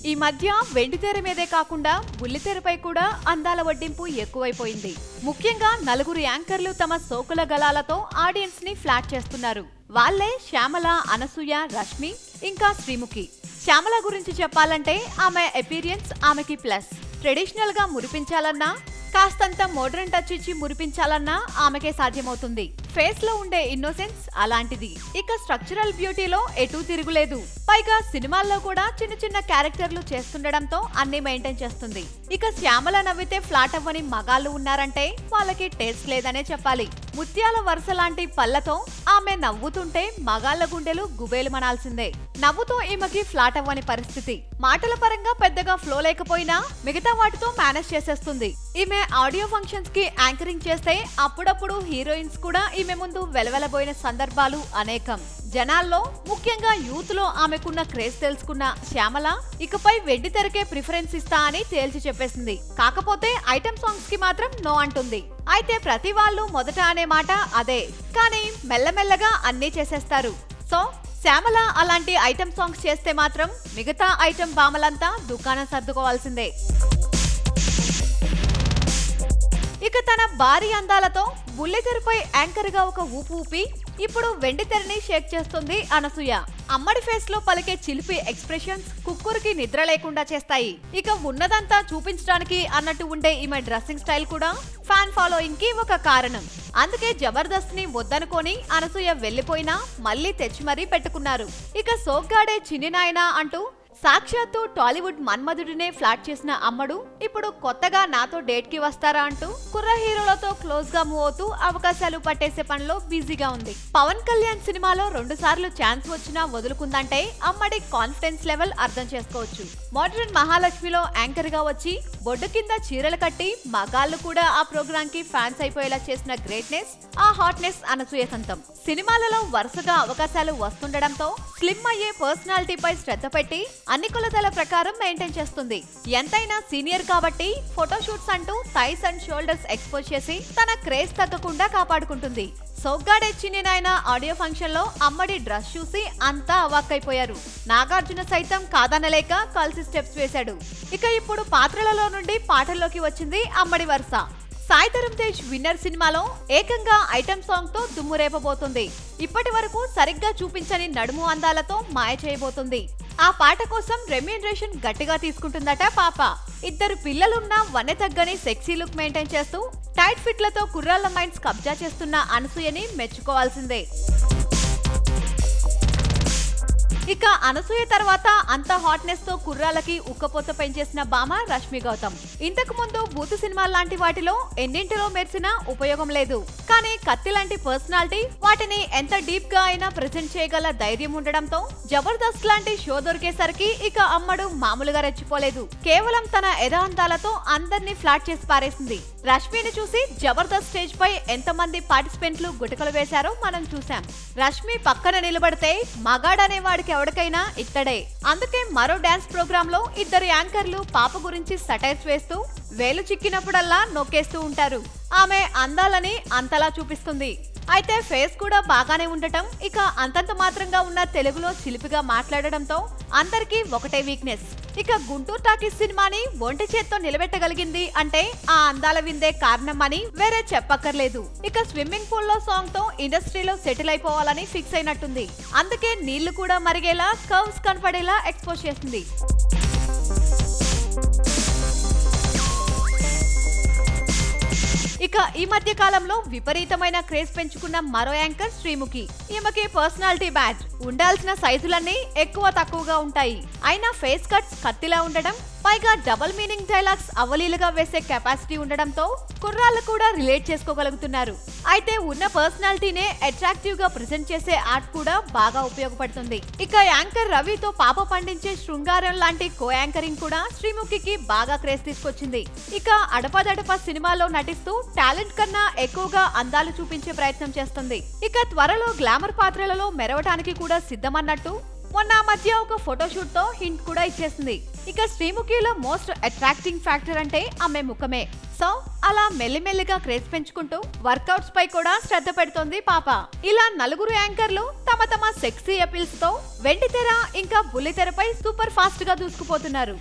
ఈ మధ్య వెండితెర మీదే కాకుండా బుల్లితెరపై కూడా అందాల వడ్డింపు ఎక్కువైపోయింది. ముఖ్యంగా నలుగురు యాంకర్లు తమ సోకుల గలాలతో ఆడియన్స్ ని ఫ్లాట్ చేస్తున్నారు. వాళ్లే శ్యామల, అనసూయ, రష్మి ఇంకా శ్రీముఖి. శ్యామల గురించి చెప్పాలంటే ఆమె అపీరియన్స్ ఆమెకి ప్లస్. ట్రెడిషనల్ గా మురిపించాలన్నా, కాస్తంత మోడర్న్ టచ్ ఇచ్చి మురిపించాలన్నా ఆమెకే సాధ్యమవుతుంది. ఫేస్ లో ఉండే ఇన్నోసెన్స్ అలాంటిది. ఇక స్ట్రక్చరల్ బ్యూటీలో ఎటూ తిరుగులేదు. పైగా సినిమాల్లో కూడా చిన్న చిన్న క్యారెక్టర్లు చేస్తుండడంతో అన్ని మెయింటైన్ చేస్తుంది. ఇక శ్యామల నవ్వితే ఫ్లాట్ అవ్వని మగాళ్ళు ఉన్నారంటే వాళ్ళకి టేస్ట్ లేదనే చెప్పాలి. ముత్యాల వరుస లాంటి పళ్ళతో ఆమె నవ్వుతుంటే మగాళ్ల గుండెలు గుబేలు మనాల్సిందే. నవ్వుతో ఈమెకి ఫ్లాట్ అవ్వని పరిస్థితి. మాటల పరంగా పెద్దగా ఫ్లో లేకపోయినా మిగతా వాటితో మేనేజ్ చేసేస్తుంది. ఈమె ఆడియో ఫంక్షన్స్ కి యాంకరింగ్ చేస్తే అప్పుడప్పుడు హీరోయిన్స్ కూడా ఈమె ముందు వెలవెలబోయిన సందర్భాలు అనేకం. జనాల్లో ముఖ్యంగా యూత్ లో ఆమెకున్న క్రేజ్ తెలుసుకున్న శ్యామల ఇకపై వెండి తెరకే ప్రిఫరెన్స్ ఇస్తా అని తేల్చి చెప్పేసింది. కాకపోతే ఐటమ్ సాంగ్స్ కి మాత్రం నో అంటుంది. అయితే ప్రతి వాళ్ళు మొదట అనే మాట అదే, కానీ మెల్లమెల్లగా అన్నీ చేసేస్తారు. సో శ్యామల అలాంటి ఐటమ్ సాంగ్స్ చేస్తే మాత్రం మిగతా ఐటమ్ బామలంతా దుకాణం సర్దుకోవాల్సిందే. ఇక తన భారీ అందాలతో బుల్లితెరపై యాంకర్ గా ఒక ఊపు ఊపి ఇప్పుడు వెండితెరని షేక్ చేస్తుంది అనసూయ. అమ్మడి ఫేస్ లో పలికే చిలిపి ఎక్స్ప్రెషన్స్ కుక్కురికి నిద్ర లేకుండా చేస్తాయి. ఇక ఉన్నదంతా చూపించడానికి అన్నట్టు ఉండే ఈమె డ్రెస్సింగ్ స్టైల్ కూడా ఫ్యాన్ ఫాలోయింగ్ కి ఒక కారణం. అందుకే జబర్దస్త్ ని వద్దనుకొని అనసూయ వెళ్లిపోయినా మళ్లీ తెచ్చి మరీ పెట్టుకున్నారు. ఇక సోగ్గాడే చిన్ని నాయనా అంటూ సాక్షాత్తు టాలీవుడ్ మన్మధుడినే ఫ్లాట్ చేసిన అమ్మడు ఇప్పుడు కొత్తగా నాతో డేట్ కి వస్తారా అంటూ కుర్ర హీరోలతో క్లోజ్ గా మూవ్ అవుతూ అవకాశాలు పట్టేసే పనిలో బిజీగా ఉంది. పవన్ కళ్యాణ్ సినిమాలో 2 సార్లు ఛాన్స్ వచ్చినా వదులుకుందంటే అమ్మడి కాన్ఫిడెన్స్ లెవెల్ అర్థం చేసుకోవచ్చు. మోడర్న్ మహాలక్ష్మిలో యాంకర్ గా వచ్చి బొడ్డు కింద చీరలు కట్టి మగాళ్ళు కూడా ఆ ప్రోగ్రామ్ కి ఫ్యాన్స్ అయిపోయేలా చేసిన గ్రేట్నెస్, ఆ హాట్నెస్ అనసూయ సొంతం. సినిమాలలో వరుసగా అవకాశాలు వస్తుండడంతో స్లిమ్ అయ్యే పర్సనాలిటీపై శ్రద్ధ పెట్టి అన్ని కొలతల ప్రకారం మెయింటైన్ చేస్తుంది. ఎంతైనా సీనియర్ కాబట్టి ఫోటోషూట్స్ అంటూ థైస్ అండ్ షోల్డర్స్ ఎక్స్పోజ్ చేసి తన క్రేజ్ తగ్గకుండా కాపాడుకుంటుంది. సోగ్గాడే చిన్ని నాయనా ఆడియో ఫంక్షన్ లో అమ్మడి డ్రెస్ చూసి అంతా అవాక్కైపోయారు. నాగార్జున సైతం కాదనలేక కలిసి స్టెప్స్ వేశాడు. ఇక ఇప్పుడు పాత్రలలో నుండి పాటల్లోకి వచ్చింది అమ్మడి వరుస. సాయి ధరమ్ తేజ్ విన్నర్ సినిమాలో ఏకంగా ఐటమ్ సాంగ్ తో దుమ్ము రేపబోతుంది. ఇప్పటి వరకు సరిగ్గా చూపించని నడుము అందాలతో మాయ చేయబోతుంది. ఆ పాట కోసం రెమ్యూనరేషన్ గట్టిగా తీసుకుంటుందట పాప. 2 పిల్లలున్నా వన్నె తగ్గని సెక్సీ లుక్ మెయింటైన్ చేస్తూ టైట్ ఫిట్లతో కుర్రాళ్ల మైండ్స్ కబ్జా చేస్తున్న అనసూయని మెచ్చుకోవాల్సిందే. ఇక అనసూయ తర్వాత అంత హాట్నెస్ తో కుర్రాలకి ఉక్కపోత పెంచేసిన బామ రష్మి గౌతమ్. ఇంతకు ముందు బూత్ సినిమా లాంటి వాటిలో ఎన్నింటిలో మెరిసినా ఉపయోగం లేదు. కానీ కత్తి లాంటి పర్సనాలిటీ వాటిని ఎంత డీప్ గా అయినా ప్రెజెంట్ చేయగల ధైర్యం ఉండడంతో జబర్దస్త్ లాంటి షో దొరికేసరికి ఇక అమ్మడు మామూలుగా రెచ్చిపోలేదు. కేవలం తన ఎదాంతాలతో అందరినీ ఫ్లాట్ చేసి పారేసింది. రష్మిని చూసి జబర్దస్త్ స్టేజ్ పై ఎంతమంది పార్టిసిపెంట్లు గుటకలు వేశారో మనం చూసాం. రష్మి పక్కన నిలబడితే మగాడనే వాడికి ఎవరికైనా ఇత్తడే. అందుకే మరో డాన్స్ ప్రోగ్రామ్ లో 2 యాంకర్లు పాప గురించి సటైర్స్ వేస్తూ వేలు చిక్కినప్పుడల్లా నొక్కేస్తూ ఉంటారు. ఆమె అందాలని అంతలా చూపిస్తుంది. అయితే ఫేస్ కూడా బాగానే ఉండటం, ఇక అంతంత మాత్రంగా ఉన్న తెలుగులో చిలిపిగా మాట్లాడడంతో అందరికీ ఒకటే వీక్నెస్. ఇక గుంటూరు టాకీస్ సినిమాని ఒంటి చేత్తో నిలబెట్టగలిగింది అంటే ఆ అందాల విందే కారణం అని వేరే చెప్పక్కర్లేదు. ఇక స్విమ్మింగ్ పూల్ లో సాంగ్ తో ఇండస్ట్రీలో సెటిల్ అయిపోవాలని ఫిక్స్ అయినట్టుంది. అందుకే నీళ్లు కూడా మరిగేలా కర్వ్స్ కనపడేలా ఎక్స్పోజ్ చేసింది. ఇక ఈ మధ్య కాలంలో విపరీతమైన క్రేజ్ పెంచుకున్న మరో యాంకర్ శ్రీముఖి. ఈమెకి పర్సనాలిటీ బ్యాడ్. ఉండాల్సిన సైజులన్నీ ఎక్కువ తక్కువగా ఉంటాయి. అయినా ఫేస్ కట్స్ కత్తిలా ఉండడం, పైగా డబుల్ మీనింగ్ డైలాగ్స్ అవలీలుగా వేసే కెపాసిటీ ఉండడంతో కుర్రాళ్ళు కూడా రిలేట్ చేసుకోగలుగుతున్నారు. అయితే ఉన్న పర్సనాలిటీనే అట్రాక్టివ్ గా ప్రెజెంట్ చేసే ఆర్ట్ కూడా బాగా ఉపయోగపడుతుంది. ఇక యాంకర్ రవితో పాప పండించే శృంగారం లాంటి కో యాంకరింగ్ కూడా శ్రీముఖికి బాగా క్రేజ్ తీసుకొచ్చింది. ఇక అడపదడప సినిమాలో నటిస్తూ టాలెంట్ కన్నా ఎక్కువగా అందాలు చూపించే ప్రయత్నం చేస్తుంది. ఇక త్వరలో గ్లామర్ పాత్రలలో మెరవటానికి కూడా సిద్ధమన్నట్టు మొన్న మధ్య ఒక ఫోటోషూట్ తో హింట్ కూడా ఇచ్చేసింది. ఇక శ్రీముఖిలో మోస్ట్ అట్రాక్టింగ్ ఫ్యాక్టర్ అంటే ఆమె ముఖమే. సో అలా మెల్లిమెల్లిగా క్రేజ్ పెంచుకుంటూ వర్కౌట్స్ పై కూడా శ్రద్ధ పెడుతోంది పాప. ఇలా నలుగురు యాంకర్లు తమ తమ సెక్సీ అపీల్స్ తో వెండితెర ఇంకా బుల్లితెరపై సూపర్ ఫాస్ట్ గా దూసుకుపోతున్నారు.